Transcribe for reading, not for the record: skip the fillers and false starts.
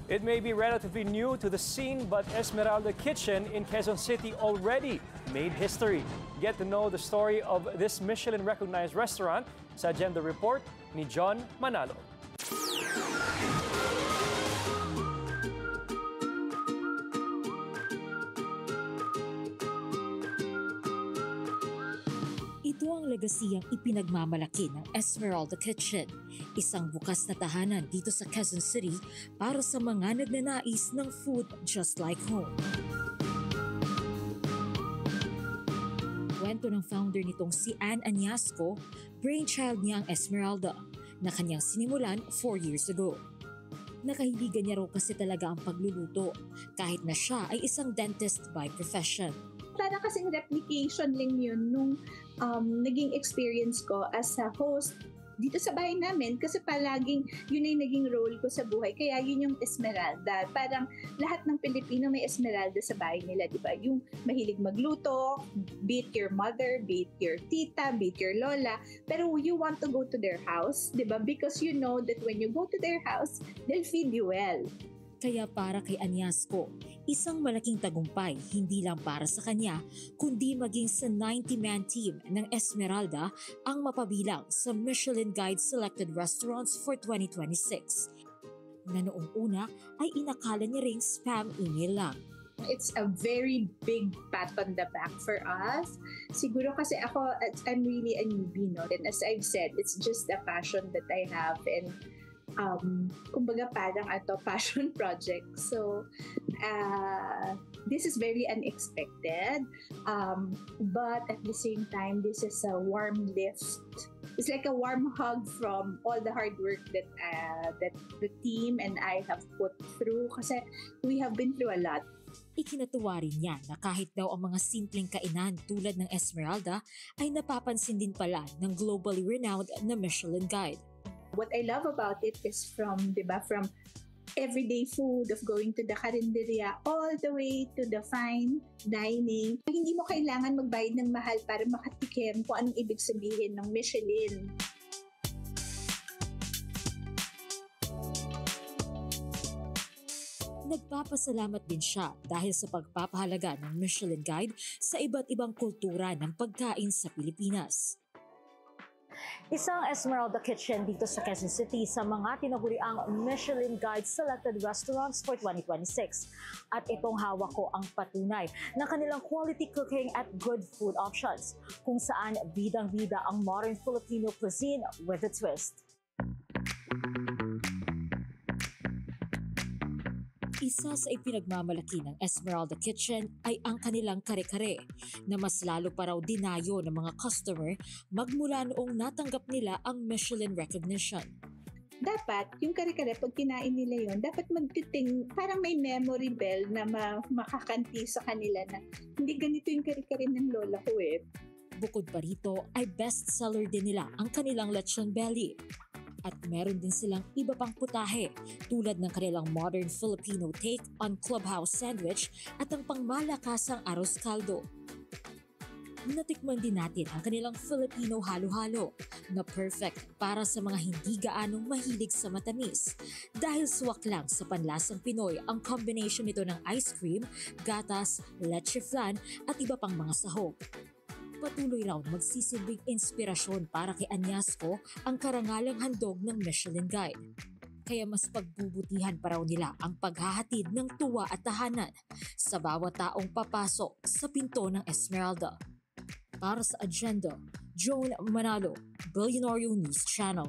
It may be relatively new to the scene, but Esmeralda Kitchen in Quezon City already made history. Get to know the story of this Michelin-recognized restaurant sa Agenda Report ni John Manalo. Ito ang legasiyang ipinagmamalaki ng Esmeralda Kitchen, isang bukas na tahanan dito sa Quezon City para sa mga nagnanais ng food just like home. Kwento ng founder nitong si Ann Añasco, brainchild niya ang Esmeralda na kanyang sinimulan 4 years ago. Nakahiligan niya raw kasi talaga ang pagluluto kahit na siya ay isang dentist by profession. Para kasing replication lang yun nung naging experience ko as a host dito sa bahay namin kasi palaging yun ay naging role ko sa buhay. Kaya yun yung Esmeralda. Parang lahat ng Pilipino may Esmeralda sa bahay nila, di ba? Yung mahilig magluto, be it your mother, be it your tita, be it your lola. Pero you want to go to their house, di ba? Because you know that when you go to their house, they'll feed you well. Kaya para kay Añasco, isang malaking tagumpay hindi lang para sa kanya, kundi maging sa 90-man team ng Esmeralda ang mapabilang sa Michelin Guide Selected Restaurants for 2026. Na noong una ay inakala niya ring spam email lang. It's a very big pat on the back for us. Siguro kasi I'm really a newbie, no? And as I've said, it's just a passion that I have and kumbaga parang passion project. So, this is very unexpected. But at the same time, this is a warm lift. It's like a warm hug from all the hard work that the team and I have put through kasi we have been through a lot. Ikinatuwa rin niya na kahit daw ang mga simpleng kainan tulad ng Esmeralda ay napapansin din pala ng globally renowned na Michelin Guide. What I love about it is from everyday food, of going to the karinderya, all the way to the fine dining. Hindi mo kailangan magbayad ng mahal para makatikim kung anong ibig sabihin ng Michelin. Nagpapasalamat din siya dahil sa pagpapahalaga ng Michelin Guide sa iba't ibang kultura ng pagkain sa Pilipinas. Isang Esmeralda Kitchen dito sa Quezon City sa mga tinaguriang Michelin Guide Selected Restaurants for 2026. At itong hawak ko ang patunay ng kanilang quality cooking at good food options, kung saan bidang-bida ang modern Filipino cuisine with a twist. Isa sa ipinagmamalaki ng Esmeralda Kitchen ay ang kanilang kare-kare na mas lalo pa raw dinayo ng mga customer magmula noong natanggap nila ang Michelin recognition. Dapat, yung kare-kare, pag kinain nila yon, dapat magtiting, parang may memory bell na makakanti sa kanila na hindi ganito yung kare-kare ng lola ko eh. Bukod pa rito ay bestseller din nila ang kanilang lechon belly. At meron din silang iba pang putahe tulad ng kanilang modern Filipino take on clubhouse sandwich at ang pangmalakasang arroz caldo. Natikman din natin ang kanilang Filipino halo-halo na perfect para sa mga hindi gaanong mahilig sa matamis dahil swak lang sa panlasang Pinoy ang combination nito ng ice cream, gatas, leche flan at iba pang mga sahog. Patuloy raw magsisilbing inspirasyon para kay Añasco ang karangalang handog ng Michelin Guide. Kaya mas pagbubutihan pa raw nila ang paghahatid ng tuwa at tahanan sa bawat taong papasok sa pinto ng Esmeralda. Para sa Agenda, Joan Manalo, Billionario News Channel.